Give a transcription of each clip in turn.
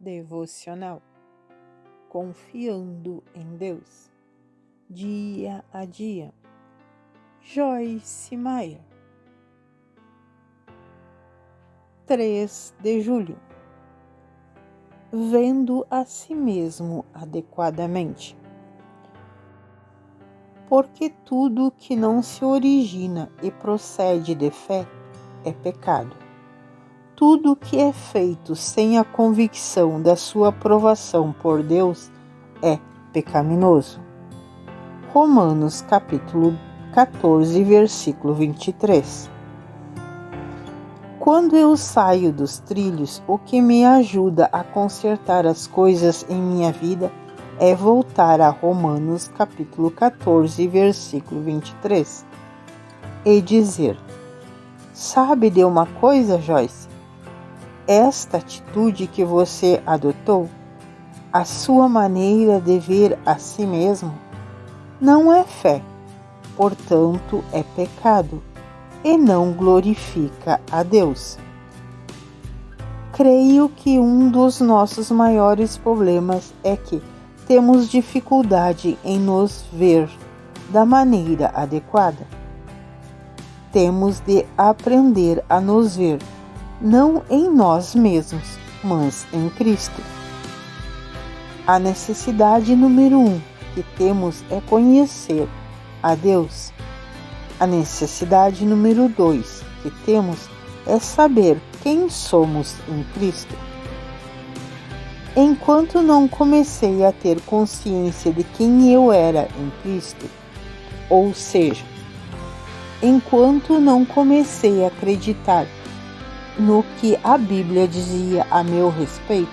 Devocional Confiando em Deus, dia a dia. Joyce Meyer. 3 de julho. Vendo a si mesmo adequadamente. Porque tudo que não se origina e procede de fé é pecado. Tudo que é feito sem a convicção da sua aprovação por Deus é pecaminoso. Romanos capítulo 14, versículo 23. Quando eu saio dos trilhos, o que me ajuda a consertar as coisas em minha vida é voltar a Romanos capítulo 14, versículo 23 e dizer: sabe de uma coisa, Joyce? Esta atitude que você adotou, a sua maneira de ver a si mesmo, não é fé, portanto é pecado e não glorifica a Deus. Creio que um dos nossos maiores problemas é que temos dificuldade em nos ver da maneira adequada. Temos de aprender a nos ver não em nós mesmos, mas em Cristo. A necessidade número 1 que temos é conhecer a Deus. A necessidade número 2 que temos é saber quem somos em Cristo. Enquanto não comecei a ter consciência de quem eu era em Cristo, ou seja, enquanto não comecei a acreditar no que a Bíblia dizia a meu respeito,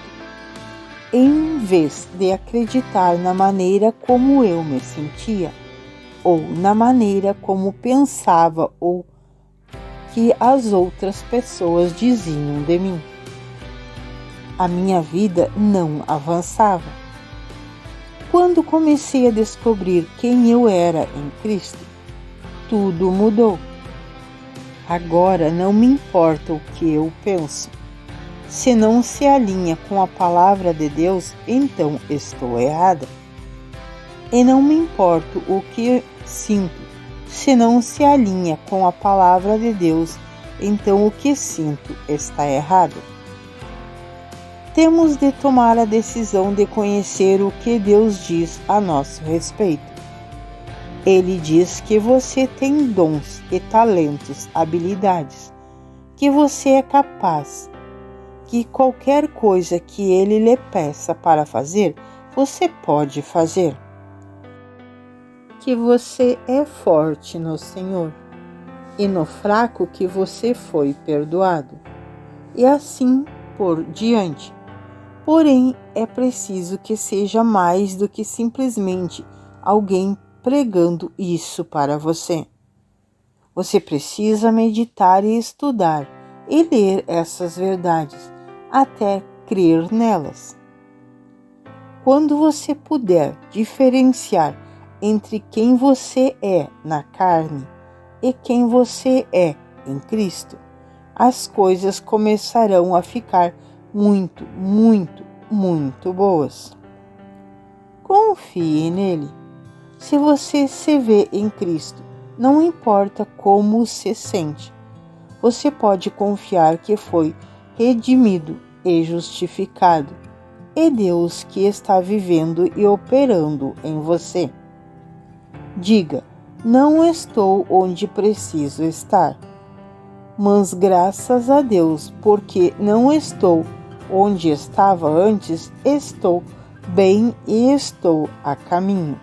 em vez de acreditar na maneira como eu me sentia, ou na maneira como pensava ou que as outras pessoas diziam de mim. A minha vida não avançava. Quando comecei a descobrir quem eu era em Cristo, tudo mudou. Agora não me importa o que eu penso. Se não se alinha com a palavra de Deus, então estou errada. E não me importa o que sinto. Se não se alinha com a palavra de Deus, então o que sinto está errado. Temos de tomar a decisão de conhecer o que Deus diz a nosso respeito. Ele diz que você tem dons e talentos, habilidades, que você é capaz, que qualquer coisa que Ele lhe peça para fazer, você pode fazer. Que você é forte no Senhor, e no fraco que você foi perdoado, e assim por diante. Porém, é preciso que seja mais do que simplesmente alguém pregando isso para você. Você precisa meditar e estudar e ler essas verdades até crer nelas. Quando você puder diferenciar entre quem você é na carne e quem você é em Cristo, as coisas começarão a ficar muito, muito, muito boas. Confie nele. Se você se vê em Cristo, não importa como se sente, você pode confiar que foi redimido e justificado, e Deus que está vivendo e operando em você. Diga: não estou onde preciso estar, mas graças a Deus, porque não estou onde estava antes, estou bem e estou a caminho.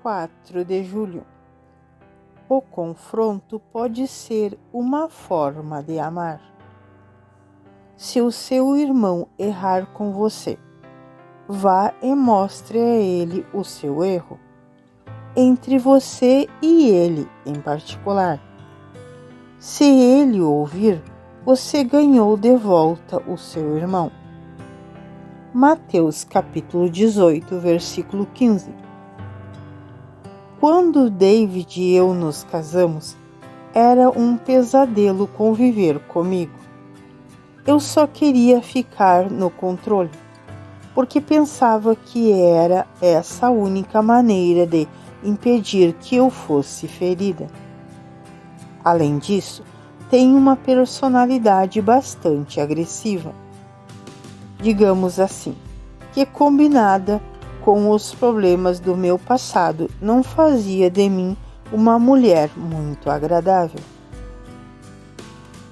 4 de julho. O confronto pode ser uma forma de amar. Se o seu irmão errar com você, vá e mostre a ele o seu erro, entre você e ele em particular. Se ele ouvir, você ganhou de volta o seu irmão. Mateus capítulo 18, versículo 15. Quando David e eu nos casamos, era um pesadelo conviver comigo. Eu só queria ficar no controle, porque pensava que era essa a única maneira de impedir que eu fosse ferida. Além disso, tenho uma personalidade bastante agressiva, digamos assim, que combinada com os problemas do meu passado não fazia de mim uma mulher muito agradável.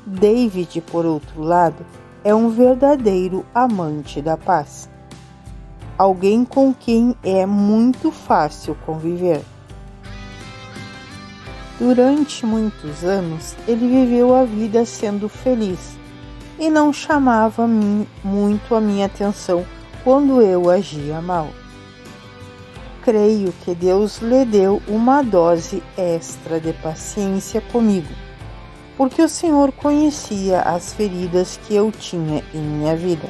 David, por outro lado, é um verdadeiro amante da paz. Alguém com quem é muito fácil conviver. Durante muitos anos, ele viveu a vida sendo feliz e não chamava muito a minha atenção quando eu agia mal. Creio que Deus lhe deu uma dose extra de paciência comigo, porque o Senhor conhecia as feridas que eu tinha em minha vida.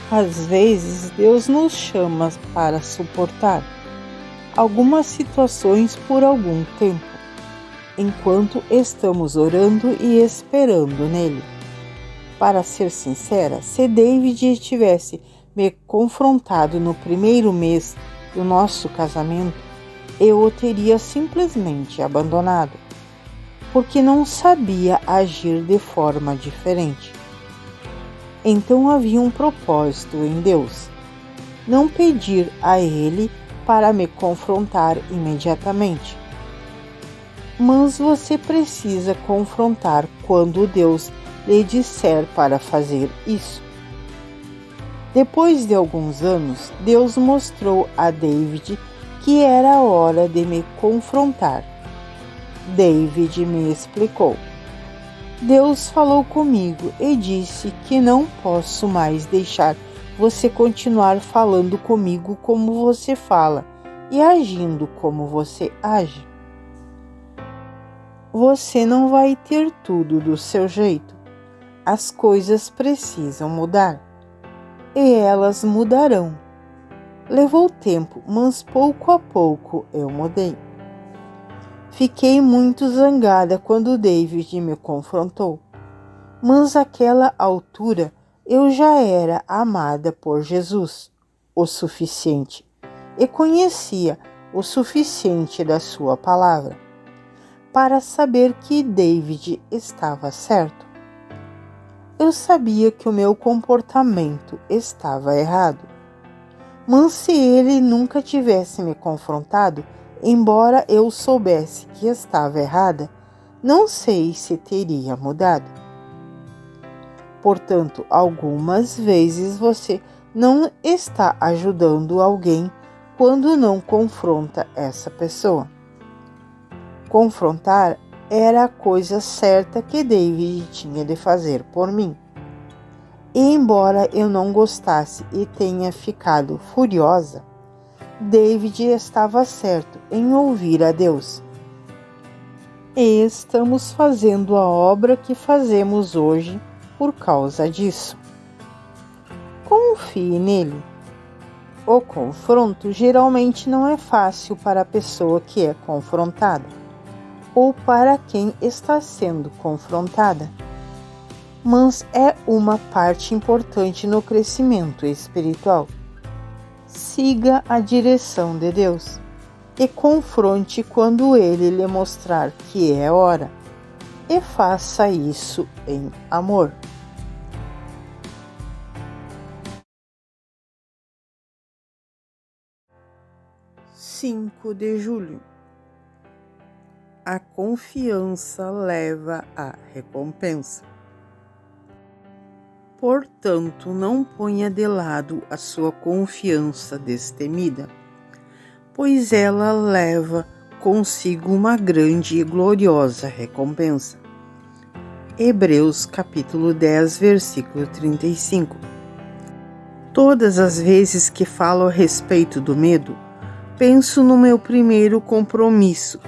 Às vezes, Deus nos chama para suportar algumas situações por algum tempo, enquanto estamos orando e esperando nele. Para ser sincera, se David tivesse me confrontado no primeiro mês do nosso casamento, eu o teria simplesmente abandonado, porque não sabia agir de forma diferente. Então havia um propósito em Deus, não pedir a Ele para me confrontar imediatamente. Mas você precisa confrontar quando Deus lhe disser para fazer isso. Depois de alguns anos, Deus mostrou a David que era hora de me confrontar. David me explicou. Deus falou comigo e disse que não posso mais deixar você continuar falando comigo como você fala e agindo como você age. Você não vai ter tudo do seu jeito. As coisas precisam mudar. E elas mudarão. Levou tempo, mas pouco a pouco eu mudei. Fiquei muito zangada quando David me confrontou, mas àquela altura eu já era amada por Jesus o suficiente e conhecia o suficiente da sua palavra para saber que David estava certo. Eu sabia que o meu comportamento estava errado, mas se ele nunca tivesse me confrontado, embora eu soubesse que estava errada, não sei se teria mudado. Portanto, algumas vezes você não está ajudando alguém quando não confronta essa pessoa. Confrontar era a coisa certa que David tinha de fazer por mim. E embora eu não gostasse e tenha ficado furiosa, David estava certo em ouvir a Deus. E estamos fazendo a obra que fazemos hoje por causa disso. Confie nele. O confronto geralmente não é fácil para a pessoa que é confrontada, ou para quem está sendo confrontada, mas é uma parte importante no crescimento espiritual. Siga a direção de Deus e confronte quando Ele lhe mostrar que é hora, e faça isso em amor. (5 de julho) A confiança leva à recompensa. Portanto, não ponha de lado a sua confiança destemida, pois ela leva consigo uma grande e gloriosa recompensa. Hebreus capítulo 10, versículo 35. Todas as vezes que falo a respeito do medo, penso no meu primeiro compromisso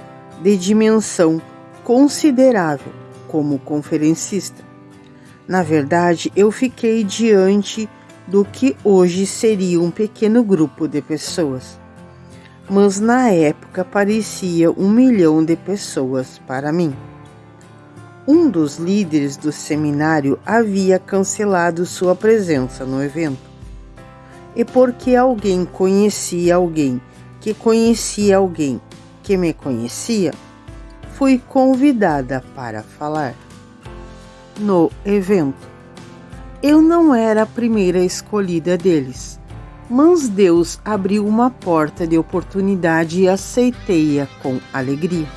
de dimensão considerável como conferencista. Na verdade, eu fiquei diante do que hoje seria um pequeno grupo de pessoas, mas na época parecia 1 milhão de pessoas para mim. Um dos líderes do seminário havia cancelado sua presença no evento. E porque alguém conhecia alguém que conhecia alguém que me conhecia, fui convidada para falar. No evento, eu não era a primeira escolhida deles, mas Deus abriu uma porta de oportunidade e aceitei-a com alegria.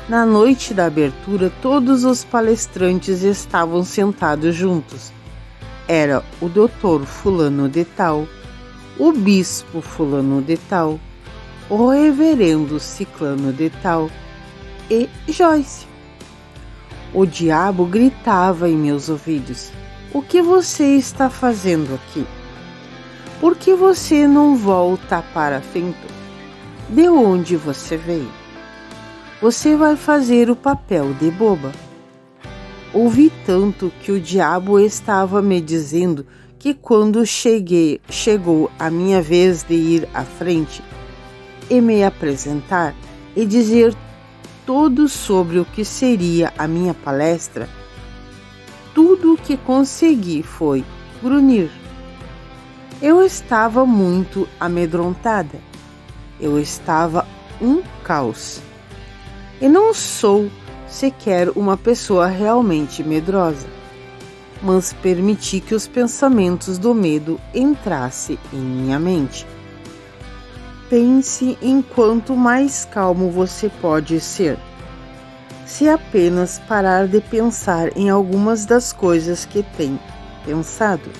Na noite da abertura, todos os palestrantes estavam sentados juntos. Era o doutor fulano de tal, o bispo fulano de tal, o reverendo ciclano de tal e Joyce. O diabo gritava em meus ouvidos: "O que você está fazendo aqui? Por que você não volta para Fenton? De onde você veio? Você vai fazer o papel de boba." Ouvi tanto que o diabo estava me dizendo que quando chegou a minha vez de ir à frente e me apresentar e dizer tudo sobre o que seria a minha palestra, tudo o que consegui foi grunhir. Eu estava muito amedrontada. Eu estava um caos. E não sou sequer uma pessoa realmente medrosa, mas permiti que os pensamentos do medo entrassem em minha mente. Pense em quanto mais calmo você pode ser, se apenas parar de pensar em algumas das coisas que tem pensado.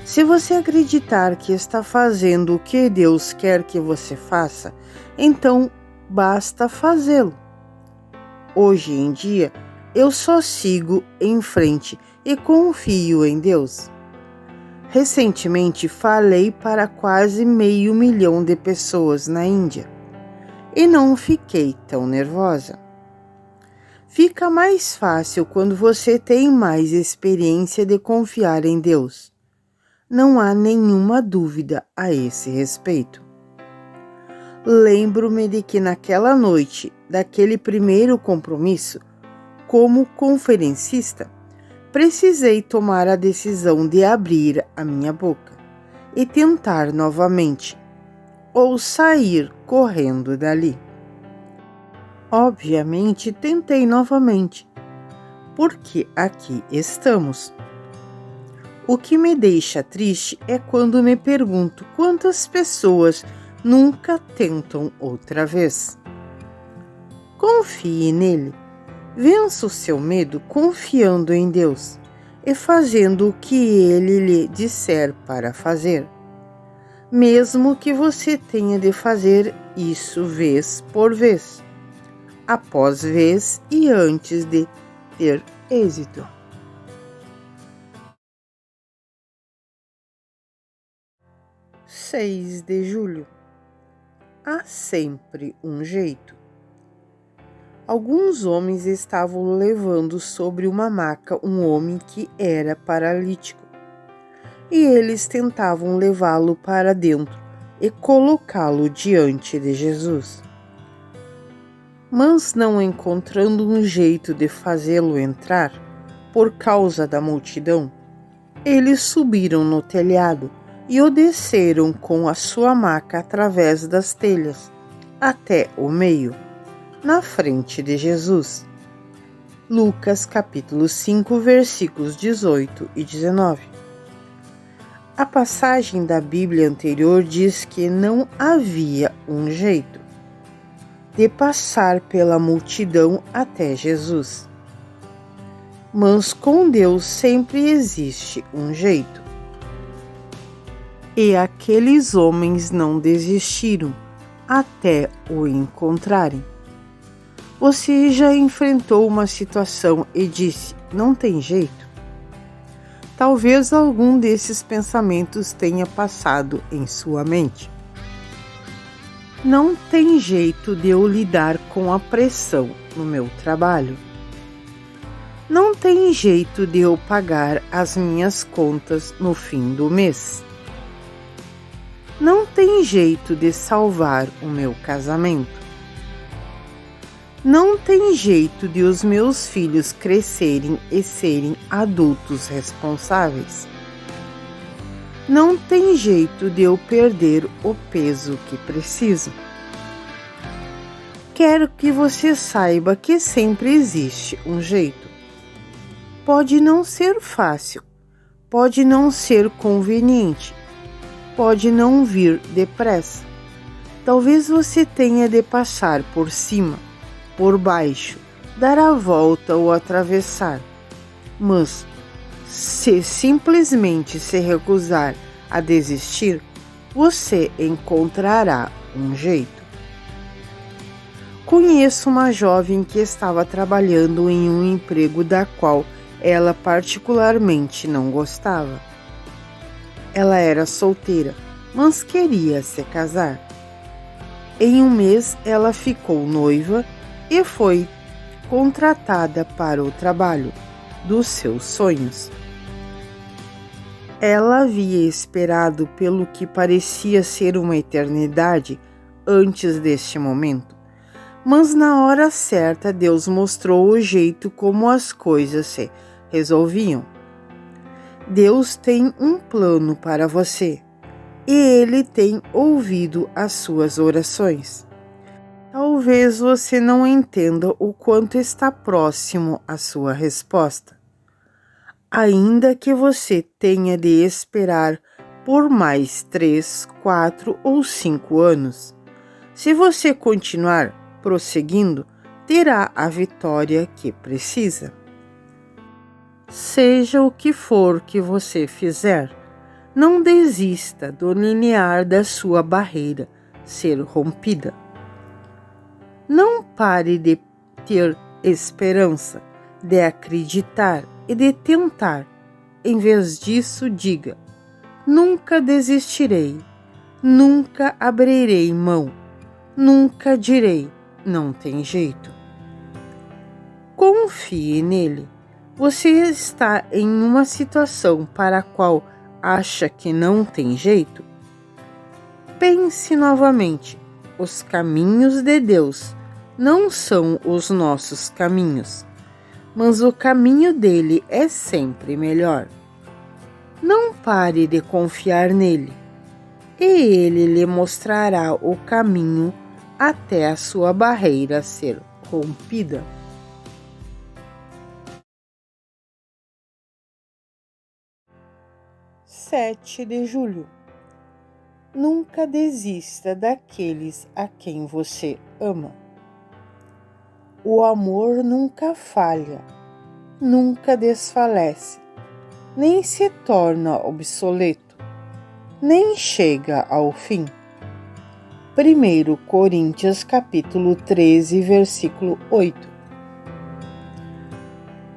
Se você acreditar que está fazendo o que Deus quer que você faça, então basta fazê-lo. Hoje em dia, eu só sigo em frente e confio em Deus. Recentemente falei para quase 500 mil de pessoas na Índia e não fiquei tão nervosa. Fica mais fácil quando você tem mais experiência de confiar em Deus. Não há nenhuma dúvida a esse respeito. Lembro-me de que naquela noite, daquele primeiro compromisso, como conferencista, precisei tomar a decisão de abrir a minha boca e tentar novamente, ou sair correndo dali. Obviamente, tentei novamente, porque aqui estamos. O que me deixa triste é quando me pergunto quantas pessoas nunca tentam outra vez. Confie nele. Vença o seu medo confiando em Deus e fazendo o que ele lhe disser para fazer. Mesmo que você tenha de fazer isso vez por vez, após vez e antes de ter êxito. 6 de julho. Há sempre um jeito. Alguns homens estavam levando sobre uma maca um homem que era paralítico, e eles tentavam levá-lo para dentro e colocá-lo diante de Jesus. Mas não encontrando um jeito de fazê-lo entrar, por causa da multidão, eles subiram no telhado e o desceram com a sua maca através das telhas, até o meio, na frente de Jesus. Lucas capítulo 5, versículos 18 e 19. A passagem da Bíblia anterior diz que não havia um jeito de passar pela multidão até Jesus. Mas com Deus sempre existe um jeito. E aqueles homens não desistiram até o encontrarem. Você já enfrentou uma situação e disse: "Não tem jeito"? Talvez algum desses pensamentos tenha passado em sua mente. Não tem jeito de eu lidar com a pressão no meu trabalho. Não tem jeito de eu pagar as minhas contas no fim do mês. Não tem jeito de salvar o meu casamento. Não tem jeito de os meus filhos crescerem e serem adultos responsáveis. Não tem jeito de eu perder o peso que preciso. Quero que você saiba que sempre existe um jeito. Pode não ser fácil, pode não ser conveniente, pode não vir depressa. Talvez você tenha de passar por cima, por baixo, dar a volta ou atravessar. Mas, se simplesmente se recusar a desistir, você encontrará um jeito. Conheço uma jovem que estava trabalhando em um emprego da qual ela particularmente não gostava. Ela era solteira, mas queria se casar. Em um mês, ela ficou noiva e foi contratada para o trabalho dos seus sonhos. Ela havia esperado pelo que parecia ser uma eternidade antes deste momento, mas na hora certa Deus mostrou o jeito como as coisas se resolviam. Deus tem um plano para você e Ele tem ouvido as suas orações. Talvez você não entenda o quanto está próximo a sua resposta. Ainda que você tenha de esperar por mais 3, 4 ou 5 anos, se você continuar prosseguindo, terá a vitória que precisa. Seja o que for que você fizer, não desista do limiar da sua barreira ser rompida. Não pare de ter esperança, de acreditar e de tentar. Em vez disso, diga: nunca desistirei, nunca abrirei mão, nunca direi, não tem jeito. Confie nele. Você está em uma situação para a qual acha que não tem jeito? Pense novamente. Os caminhos de Deus não são os nossos caminhos, mas o caminho dele é sempre melhor. Não pare de confiar nele, e ele lhe mostrará o caminho até a sua barreira ser rompida. 7 de julho. Nunca desista daqueles a quem você ama. O amor nunca falha, nunca desfalece, nem se torna obsoleto, nem chega ao fim. 1 Coríntios capítulo 13, versículo 8.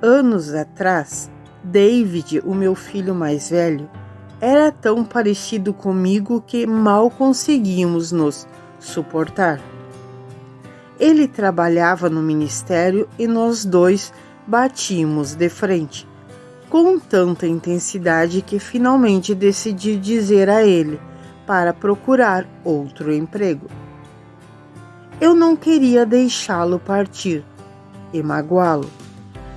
Anos atrás, David, o meu filho mais velho, era tão parecido comigo que mal conseguíamos nos suportar. Ele trabalhava no ministério e nós dois batíamos de frente, com tanta intensidade que finalmente decidi dizer a ele para procurar outro emprego. Eu não queria deixá-lo partir e magoá-lo,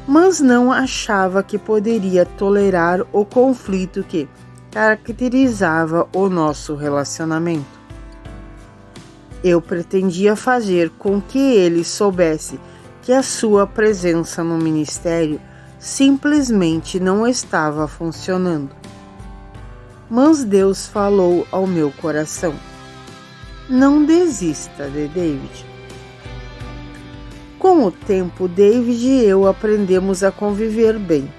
mas não achava que poderia tolerar o conflito que caracterizava o nosso relacionamento. Eu pretendia fazer com que ele soubesse que a sua presença no ministério simplesmente não estava funcionando. Mas Deus falou ao meu coração: não desista de David. Com o tempo, David e eu aprendemos a conviver bem.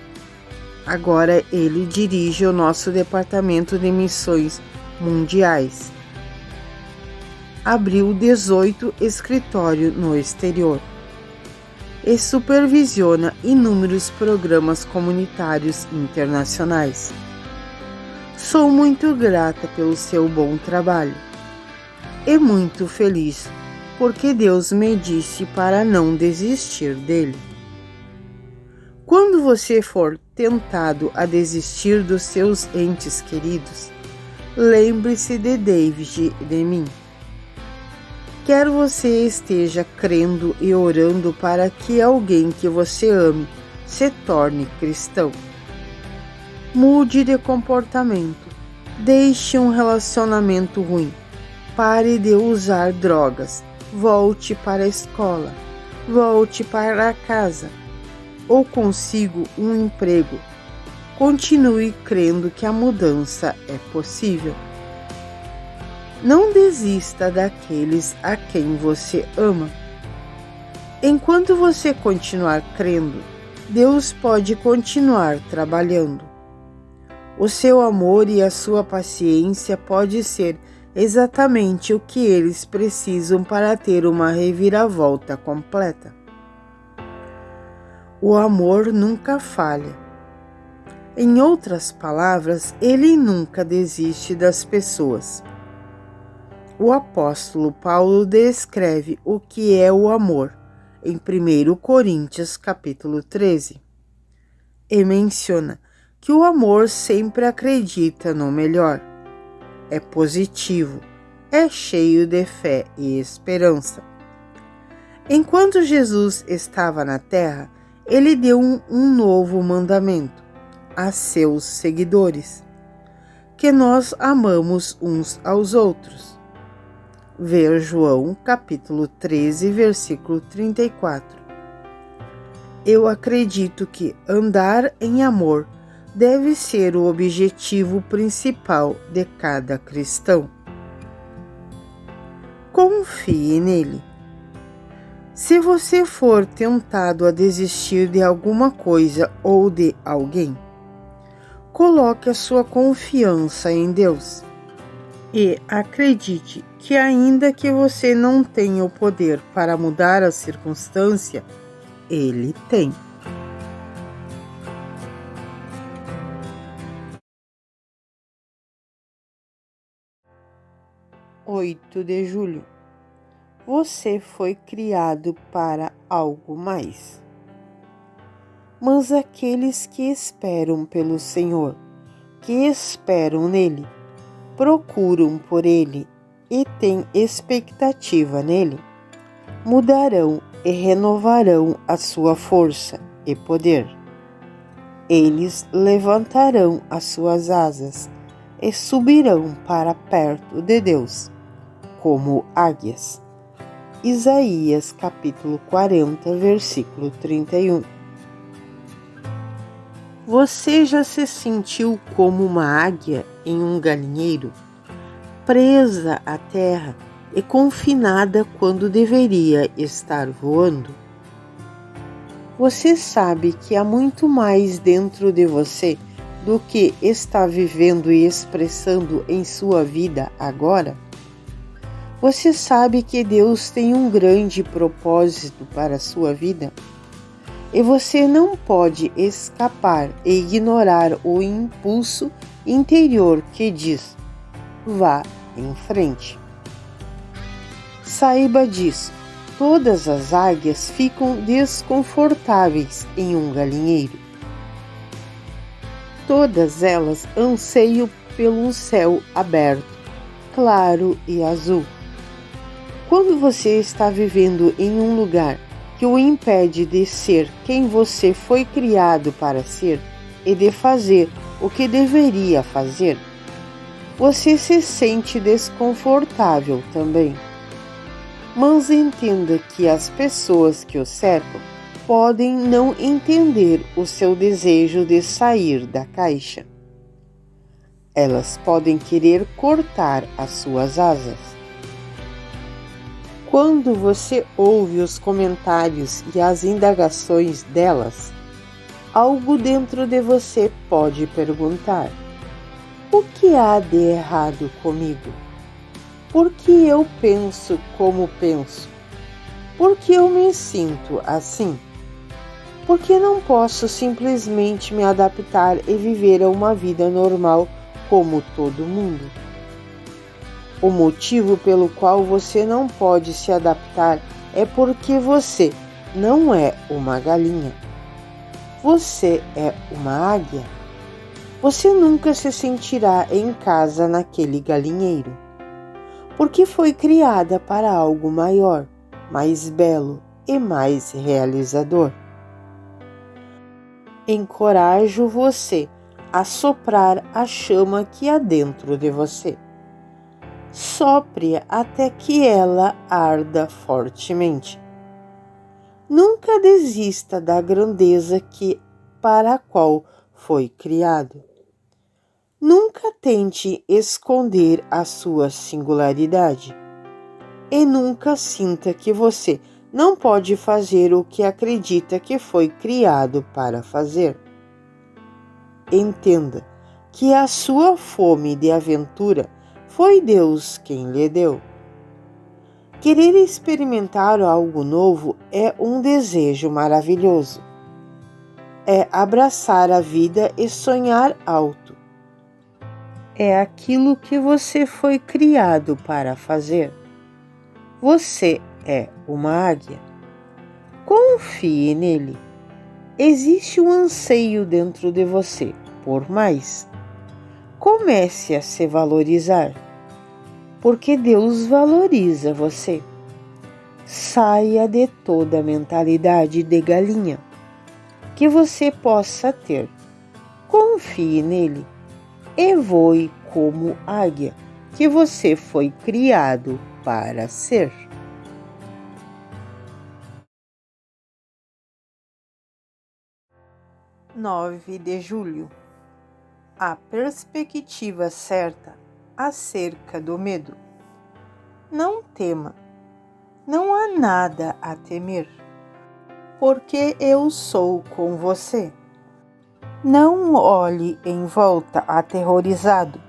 Agora ele dirige o nosso departamento de missões mundiais. Abriu 18 escritórios no exterior e supervisiona inúmeros programas comunitários internacionais. Sou muito grata pelo seu bom trabalho e muito feliz porque Deus me disse para não desistir dele. Quando você for tentado a desistir dos seus entes queridos, lembre-se de David e de mim. Quer você esteja crendo e orando para que alguém que você ame se torne cristão. Mude de comportamento. Deixe um relacionamento ruim. Pare de usar drogas. Volte para a escola. Volte para a casa. Ou consiga um emprego. Continue crendo que a mudança é possível. Não desista daqueles a quem você ama. Enquanto você continuar crendo, Deus pode continuar trabalhando. O seu amor e a sua paciência pode ser exatamente o que eles precisam para ter uma reviravolta completa. O amor nunca falha. Em outras palavras, ele nunca desiste das pessoas. O apóstolo Paulo descreve o que é o amor em 1 Coríntios capítulo 13 e menciona que o amor sempre acredita no melhor, é positivo, é cheio de fé e esperança. Enquanto Jesus estava na terra, ele deu um novo mandamento a seus seguidores, que nós amamos uns aos outros. Ver João capítulo 13, versículo 34. Eu acredito que andar em amor deve ser o objetivo principal de cada cristão. Confie nele. Se você for tentado a desistir de alguma coisa ou de alguém, coloque a sua confiança em Deus. E acredite que ainda que você não tenha o poder para mudar a circunstância, Ele tem. (8 de julho). Você foi criado para algo mais. Mas aqueles que esperam pelo Senhor, que esperam nele, procuram por ele e têm expectativa nele, mudarão e renovarão a sua força e poder. Eles levantarão as suas asas e subirão para perto de Deus, como águias. Isaías capítulo 40, versículo 31. Você já se sentiu como uma águia em um galinheiro, presa à terra e confinada quando deveria estar voando? Você sabe que há muito mais dentro de você do que está vivendo e expressando em sua vida agora? Você sabe que Deus tem um grande propósito para a sua vida? E você não pode escapar e ignorar o impulso interior que diz: vá em frente. Saiba disso, todas as águias ficam desconfortáveis em um galinheiro. Todas elas anseiam pelo céu aberto, claro e azul. Quando você está vivendo em um lugar que o impede de ser quem você foi criado para ser e de fazer o que deveria fazer, você se sente desconfortável também. Mas entenda que as pessoas que o cercam podem não entender o seu desejo de sair da caixa. Elas podem querer cortar as suas asas. Quando você ouve os comentários e as indagações delas, algo dentro de você pode perguntar: o que há de errado comigo? Por que eu penso como penso? Por que eu me sinto assim? Por que não posso simplesmente me adaptar e viver a uma vida normal como todo mundo? O motivo pelo qual você não pode se adaptar é porque você não é uma galinha. Você é uma águia. Você nunca se sentirá em casa naquele galinheiro. porque foi criada para algo maior, mais belo e mais realizador. Encorajo você a soprar a chama que há dentro de você. Sopre-a até que ela arda fortemente. Nunca desista da grandeza para a qual foi criado. Nunca tente esconder a sua singularidade. E nunca sinta que você não pode fazer o que acredita que foi criado para fazer. Entenda que a sua fome de aventura foi Deus quem lhe deu. Querer experimentar algo novo é um desejo maravilhoso. É abraçar a vida e sonhar alto. É aquilo que você foi criado para fazer. Você é uma águia. Confie nele. Existe um anseio dentro de você por mais. Comece a se valorizar, porque Deus valoriza você. Saia de toda a mentalidade de galinha que você possa ter. Confie nele e voe como águia que você foi criado para ser. 9 de julho. A perspectiva certa acerca do medo. Não tema, não há nada a temer, porque eu sou com você. Não olhe em volta aterrorizado,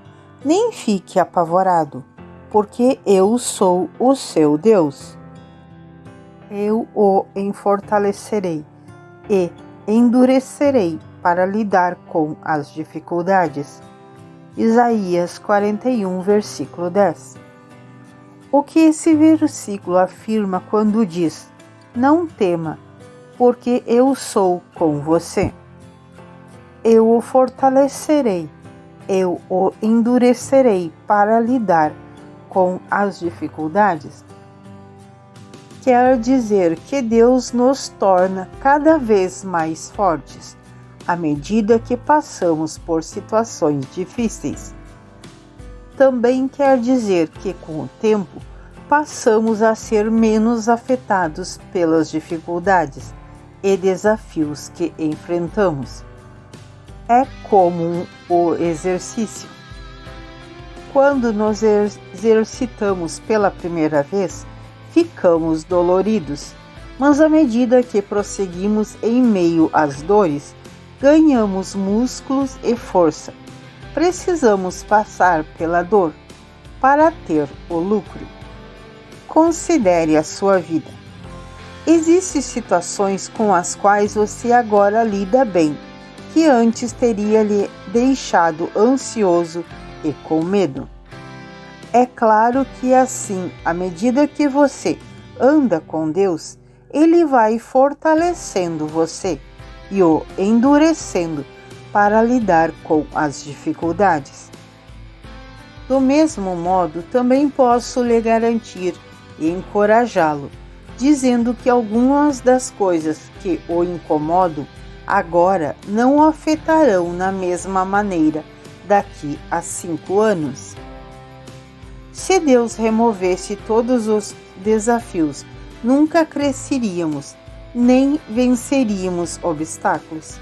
nem fique apavorado, porque eu sou o seu Deus. Eu o fortalecerei e endurecerei para lidar com as dificuldades. Isaías 41, versículo 10. O que esse versículo afirma quando diz: não tema, porque eu sou com você. Eu o fortalecerei, eu o endurecerei para lidar com as dificuldades. Quer dizer que Deus nos torna cada vez mais fortes à medida que passamos por situações difíceis. Também quer dizer que, com o tempo, passamos a ser menos afetados pelas dificuldades e desafios que enfrentamos. É como o exercício. Quando nos exercitamos pela primeira vez, ficamos doloridos, mas à medida que prosseguimos em meio às dores, ganhamos músculos e força. Precisamos passar pela dor para ter o lucro. Considere a sua vida. Existem situações com as quais você agora lida bem, que antes teria lhe deixado ansioso e com medo. É claro que assim, à medida que você anda com Deus, Ele vai fortalecendo você e o endurecendo para lidar com as dificuldades. Do mesmo modo, também posso lhe garantir e encorajá-lo, dizendo que algumas das coisas que o incomodam agora não o afetarão na mesma maneira daqui a 5 anos. Se Deus removesse todos os desafios, nunca cresceríamos, nem venceríamos obstáculos.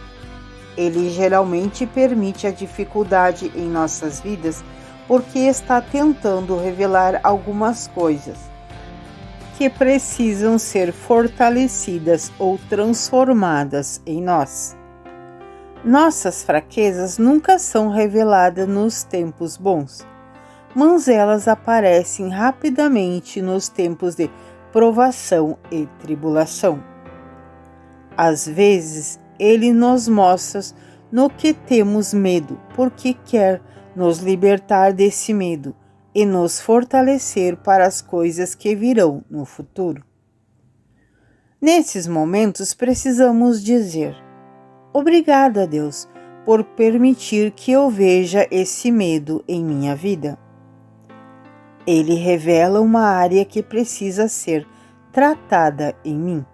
Ele geralmente permite a dificuldade em nossas vidas porque está tentando revelar algumas coisas que precisam ser fortalecidas ou transformadas em nós. Nossas fraquezas nunca são reveladas nos tempos bons, mas elas aparecem rapidamente nos tempos de provação e tribulação. Às vezes, Ele nos mostra no que temos medo, porque quer nos libertar desse medo e nos fortalecer para as coisas que virão no futuro. Nesses momentos, precisamos dizer: obrigada, Deus, por permitir que eu veja esse medo em minha vida. Ele revela uma área que precisa ser tratada em mim.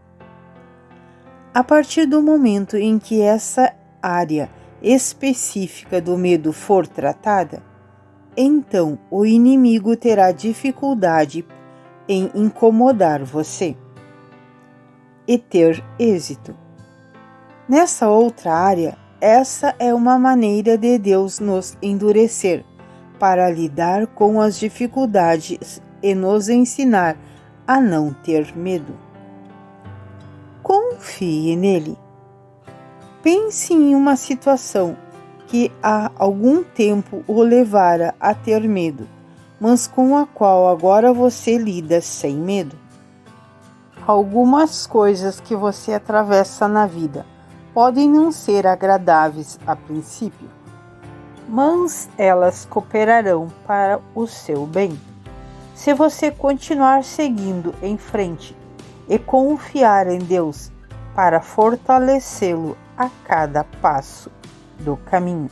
A partir do momento em que essa área específica do medo for tratada, então o inimigo terá dificuldade em incomodar você e ter êxito. Nessa outra área, essa é uma maneira de Deus nos endurecer para lidar com as dificuldades e nos ensinar a não ter medo. Confie nele. Pense em uma situação que há algum tempo o levara a ter medo, mas com a qual agora você lida sem medo. Algumas coisas que você atravessa na vida podem não ser agradáveis a princípio, mas elas cooperarão para o seu bem, se você continuar seguindo em frente e confiar em Deus para fortalecê-lo a cada passo do caminho.